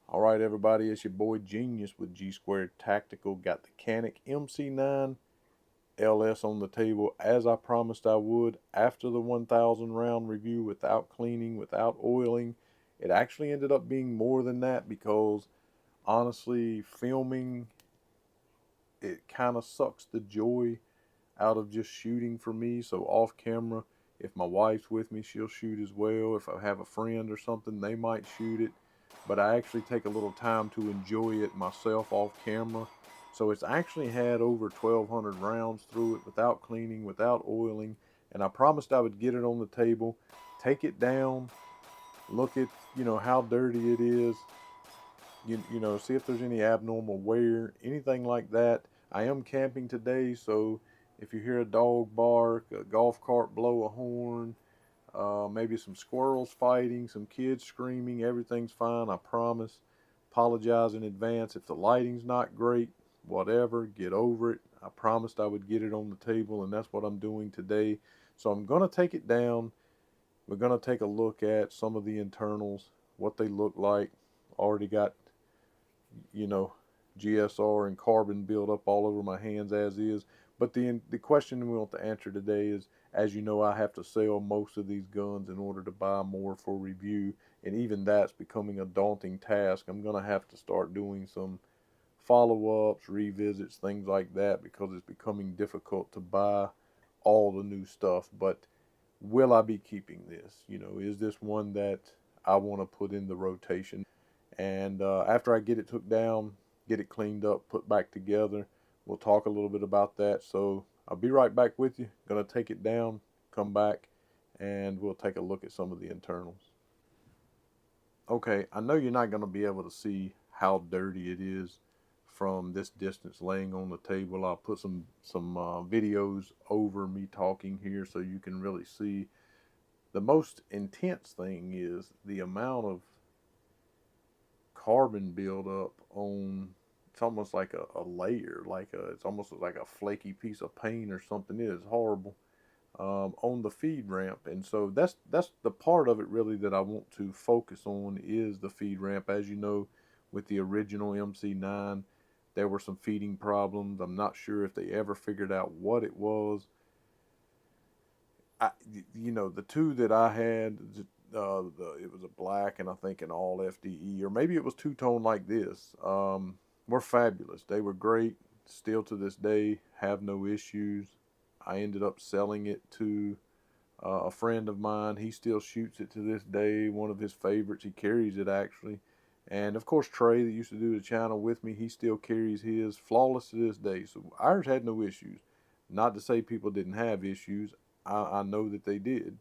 All right, everybody, it's your boy Genius with G Squared Tactical. Got the Canic MC9LS on the table as I promised I would after the 1,000 round review without cleaning, without oiling. It actually ended up being more than that because honestly, filming it kind of sucks the joy out of just shooting for me. So, off camera, if my wife's with me, she'll shoot as well. If I have a friend or something, they might shoot it. But I actually take a little time to enjoy it myself off camera. So it's actually had over 1,200 rounds through it without cleaning, without oiling. And I promised I would get it on the table, take it down, look at, how dirty it is, see if there's any abnormal wear, anything like that. I am camping today, so if you hear a dog bark, a golf cart blow a horn, maybe some squirrels fighting, some kids screaming, everything's fine, I promise. Apologize in advance if the lighting's not great, whatever, get over it. I promised I would get it on the table, and that's what I'm doing today. So I'm going to take it down. We're going to take a look at some of the internals, what they look like. Already got you know, GSR and carbon build up all over my hands as is. But the question we want to answer today is, as you know, I have to sell most of these guns in order to buy more for review, and even that's becoming a daunting task. I'm gonna have to start doing some follow-ups, revisits, things like that, because it's becoming difficult to buy all the new stuff. But will I be keeping this? Is this one that I want to put in the rotation? And after I get it took down, get it cleaned up, put back together, we'll talk a little bit about that. So I'll be right back with you. Gonna take it down, come back, and we'll take a look at some of the internals. Okay, I know you're not gonna be able to see how dirty it is from this distance laying on the table. I'll put some videos over me talking here so you can really see. The most intense thing is the amount of carbon buildup on. It's almost like a layer, it's almost like a flaky piece of paint or something. It is horrible on the feed ramp, and so that's the part of it really that I want to focus on is the feed ramp. As you know, with the original MC9, there were some feeding problems. I'm not sure if they ever figured out what it was. The two that I had, it was a black and I think an all FDE, or maybe it was two tone like this. Were fabulous. They were great. Still to this day, have no issues. I ended up selling it to a friend of mine. He still shoots it to this day. One of his favorites. He carries it actually. And of course, Trey, that used to do the channel with me, he still carries his flawless to this day. So ours had no issues. Not to say people didn't have issues. I know that they did,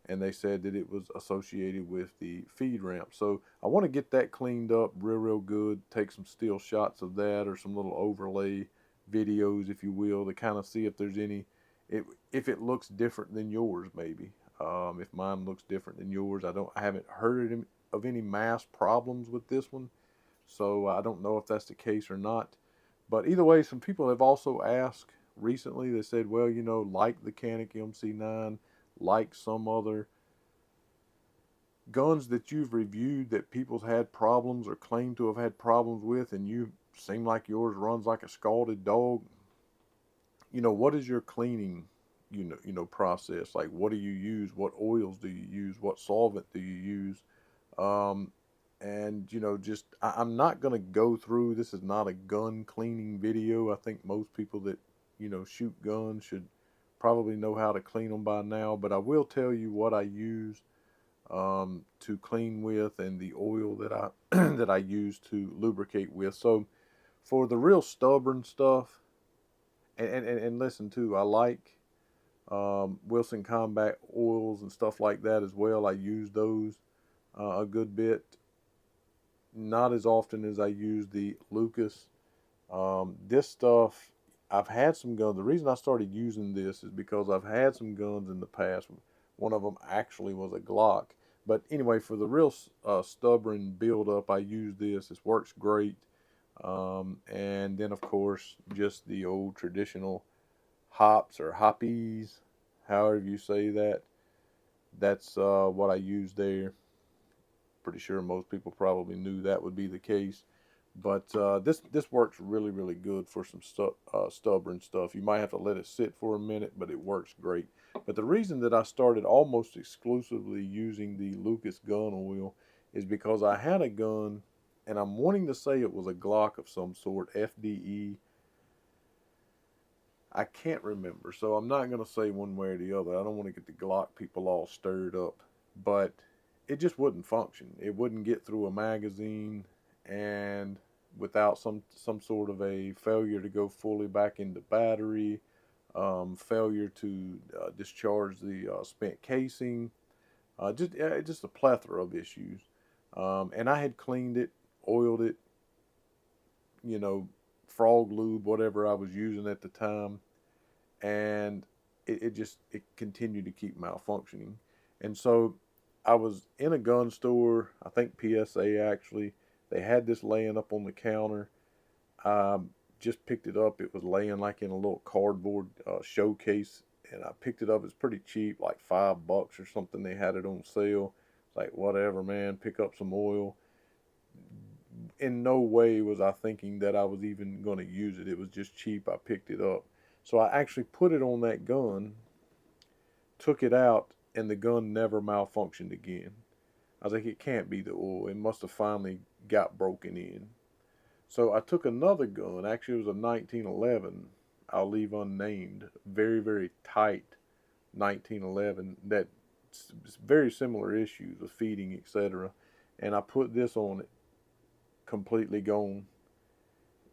and they said that it was associated with the feed ramp. So I want to get that cleaned up real good, take some still shots of that or some little overlay videos, if you will, to kind of see if there's any, if it looks different than yours, maybe. If mine looks different than yours, I haven't heard of any mass problems with this one, so I don't know if that's the case or not. But either way, some people have also asked recently. They said, well, like the Canic MC9, like some other guns that you've reviewed that people's had problems or claim to have had problems with, and you seem like yours runs like a scalded dog. What is your cleaning, process? Like, what do you use? What oils do you use? What solvent do you use? Um, and just I'm not going to go through. This is not a gun cleaning video. I think most people that shoot guns should probably know how to clean them by now, but I will tell you what I use to clean with, and the oil that I that I use to lubricate with. So for the real stubborn stuff, and listen too, I like Wilson Combat oils and stuff like that as well. I use those a good bit, not as often as I use the Lucas. This stuff, I've had some guns. The reason I started using this is because I've had some guns in the past. One of them actually was a Glock. But anyway, for the real stubborn build-up, I use this. It works great. And then, of course, just the old traditional hops or hoppies, however you say that. That's what I use there. pretty sure most people probably knew that would be the case. But this works really, really good for some stubborn stuff. You might have to let it sit for a minute, but it works great. But the reason that I started almost exclusively using the Lucas gun oil is because I had a gun, and I'm wanting to say it was a Glock of some sort, FDE. I can't remember, so I'm not going to say one way or the other. I don't want to get the Glock people all stirred up. But it just wouldn't function. It wouldn't get through a magazine, and without some sort of a failure to go fully back into battery, failure to discharge the spent casing, just a plethora of issues. And I had cleaned it, oiled it, you know, frog lube, whatever I was using at the time, and it continued to keep malfunctioning. And so I was in a gun store, I think PSA actually. They had this laying up on the counter. Just picked it up. It was laying like in a little cardboard showcase, and I picked it up. It's pretty cheap, like $5 or something. They had it on sale. It's like, whatever, man. Pick up some oil. In no way was I thinking that I was even going to use it. It was just cheap. I picked it up. So I actually put it on that gun, took it out, and the gun never malfunctioned again. I was like, it can't be the oil. It must have finally got broken in. So I took another gun. Actually, it was a 1911. I'll leave unnamed. Very, very tight 1911. That's very similar issues with feeding, etc. And I put this on it. Completely gone.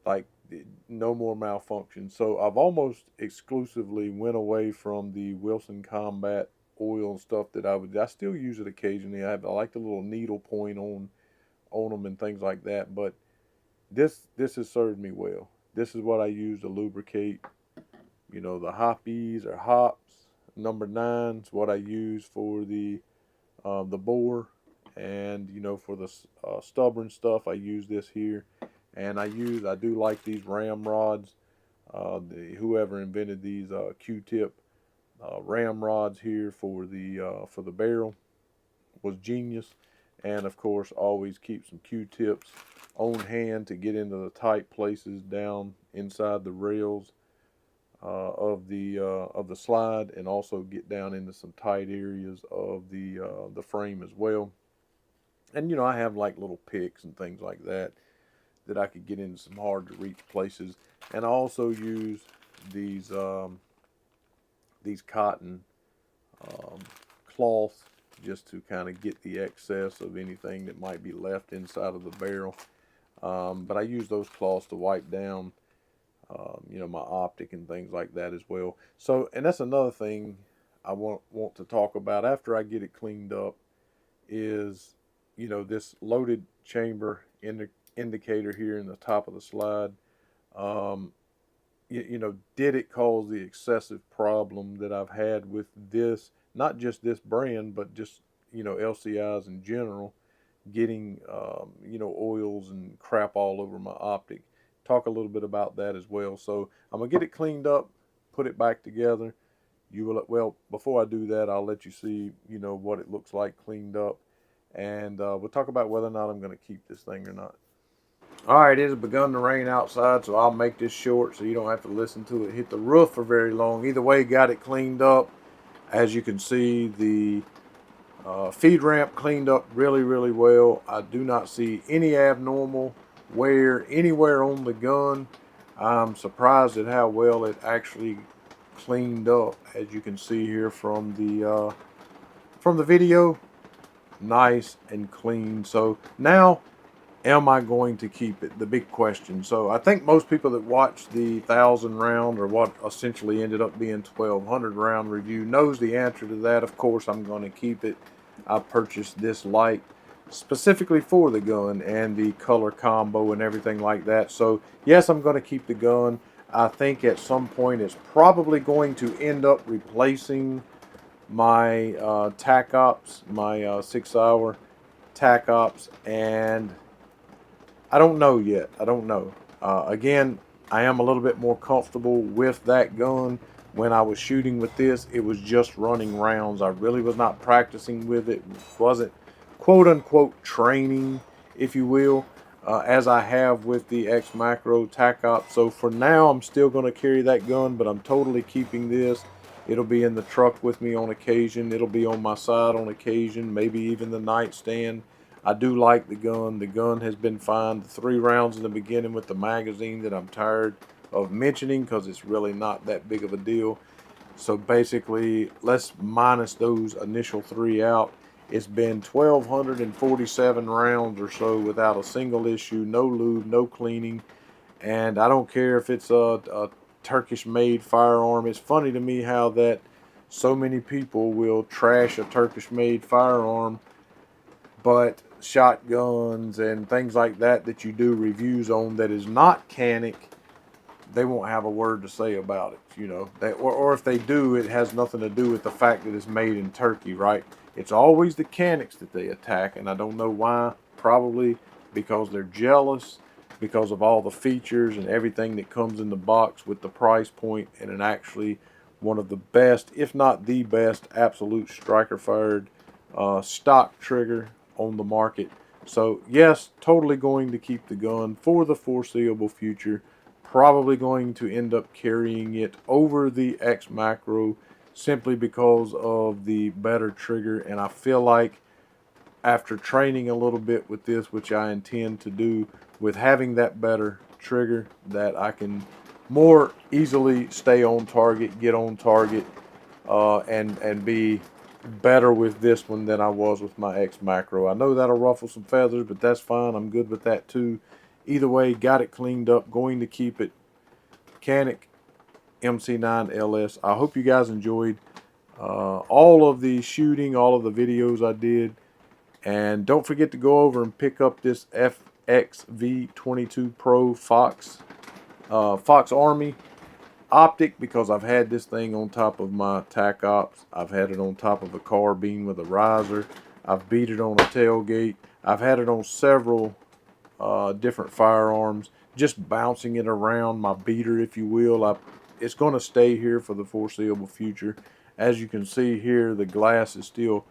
Like, no more malfunction. So I've almost exclusively went away from the Wilson Combat oil and stuff that I still use it occasionally. I like the little needle point on them and things like that, but this has served me well. This is what I use to lubricate, you know, the hoppies or hops. Number 9 is what I use for the bore, and you know, for the stubborn stuff I use this here. And I do like these ramrods. Whoever invented these Q-tip ramrods here for the barrel was genius. And of course, always keep some Q-tips on hand to get into the tight places down inside the rails of the slide, and also get down into some tight areas of the frame as well. And you know, I have like little picks and things like that I could get into some hard to reach places. And I also use these cotton cloths just to kind of get the excess of anything that might be left inside of the barrel. But I use those cloths to wipe down, you know, my Optic and things like that as well. So, and that's another thing I want to talk about after I get it cleaned up is, you know, this loaded chamber indicator here in the top of the slide. You know, did it cause the excessive problem that I've had with this, not just this brand, but just, you know, LCIs in general, getting, you know, oils and crap all over my Optic. Talk a little bit about that as well. So I'm going to get it cleaned up, put it back together. Well, before I do that, I'll let you see, you know, what it looks like cleaned up. And we'll talk about whether or not I'm going to keep this thing or not. All right, it has begun to rain outside, so I'll make this short so you don't have to listen to it hit the roof for very long. Either way, got it cleaned up. As you can see, the feed ramp cleaned up really, really well. I do not see any abnormal wear anywhere on the gun. I'm surprised at how well it actually cleaned up. As you can see here from the video, nice and clean. So now, am I going to keep it? The big question. So I think most people that watch the 1,000 round, or what essentially ended up being 1,200 round review, knows the answer to that. Of course, I'm going to keep it. I purchased this light specifically for the gun and the color combo and everything like that. So yes, I'm going to keep the gun. I think at some point it's probably going to end up replacing my tac ops, my 6 hour tac ops, and I don't know yet. I don't know. Again, I am a little bit more comfortable with that gun. When I was shooting with this, it was just running rounds. I really was not practicing with it. Wasn't quote-unquote training, if you will, as I have with the X Macro Tac Op. So for now, I'm still going to carry that gun, but I'm totally keeping this. It'll be in the truck with me on occasion. It'll be on my side on occasion, maybe even the nightstand. I do like the gun. The gun has been fine. The 3 rounds in the beginning with the magazine that I'm tired of mentioning because it's really not that big of a deal. So basically, let's minus those initial 3 out. It's been 1,247 rounds or so without a single issue, no lube, no cleaning. And I don't care if it's a Turkish-made firearm. It's funny to me how that so many people will trash a Turkish-made firearm, but shotguns and things like that that you do reviews on that is not Canic, they won't have a word to say about it, you know. Or if they do, it has nothing to do with the fact that it's made in Turkey, right? It's always the Canics that they attack, and I don't know why. Probably because they're jealous, because of all the features and everything that comes in the box with the price point, and it actually one of the best, if not the best, absolute striker-fired stock trigger on the market. So yes, totally going to keep the gun for the foreseeable future. Probably going to end up carrying it over the X Macro simply because of the better trigger, and I feel like after training a little bit with this, which I intend to do, with having that better trigger, that I can more easily stay on target, get on target, and be better with this one than I was with my X Macro. I know that'll ruffle some feathers, but that's fine. I'm good with that too. Either way, got it cleaned up, going to keep it. Canic MC9LS. I hope you guys enjoyed all of the shooting, all of the videos I did. And don't forget to go over and pick up this FXV22 Pro Fox Army Optic, because I've had this thing on top of my Tac Ops. I've had it on top of a carbine with a riser. I've beat it on a tailgate. I've had it on several different firearms, just bouncing it around my beater, if you will. It's going to stay here for the foreseeable future. As you can see here, the glass is still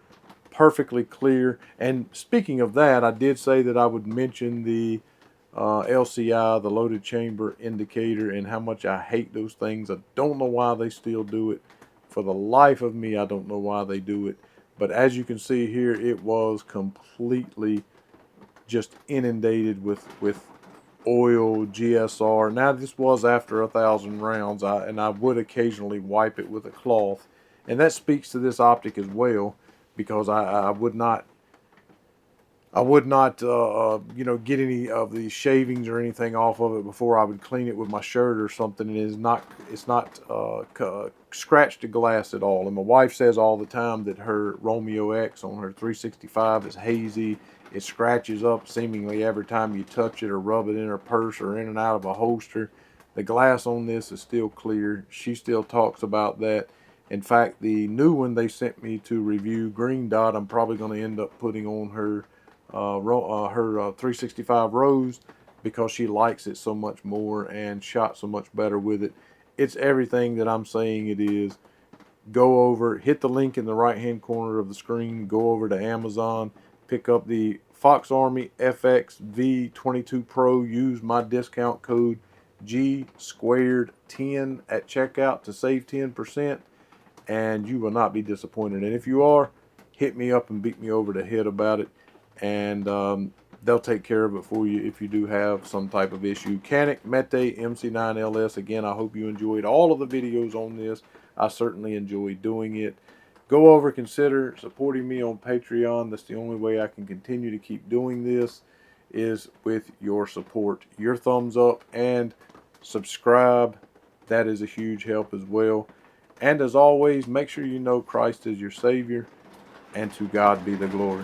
perfectly clear. And speaking of that, I did say that I would mention the LCI, the loaded chamber indicator, and how much I hate those things. I don't know why they still do it. For the life of me, I don't know why they do it. But as you can see here, it was completely just inundated with oil, GSR. Now this was after 1,000 rounds, and I would occasionally wipe it with a cloth, and that speaks to this optic as well, because I would not you know, get any of the shavings or anything off of it before I would clean it with my shirt or something. And it's not scratched the glass at all. And my wife says all the time that her Romeo X on her 365 is hazy. It scratches up seemingly every time you touch it or rub it in her purse or in and out of a holster. The glass on this is still clear. She still talks about that. In fact, the new one they sent me to review, Green Dot, I'm probably going to end up putting on her 365 Rose, because she likes it so much more and shot so much better with it. It's everything that I'm saying it is. Go over, hit the link in the right hand corner of the screen, go over to Amazon, pick up the Fox Army FXV22 Pro, use my discount code G2 at checkout to save 10%, and you will not be disappointed. And if you are, hit me up and beat me over the head about it, and they'll take care of it for you if you do have some type of issue. Canic Mete MC9LS. Again, I hope you enjoyed all of the videos on this. I certainly enjoyed doing it. Go over, consider supporting me on Patreon. That's the only way I can continue to keep doing this, is with your support. Your thumbs up and subscribe. That is a huge help as well. And as always, make sure you know Christ is your Savior, and to God be the glory.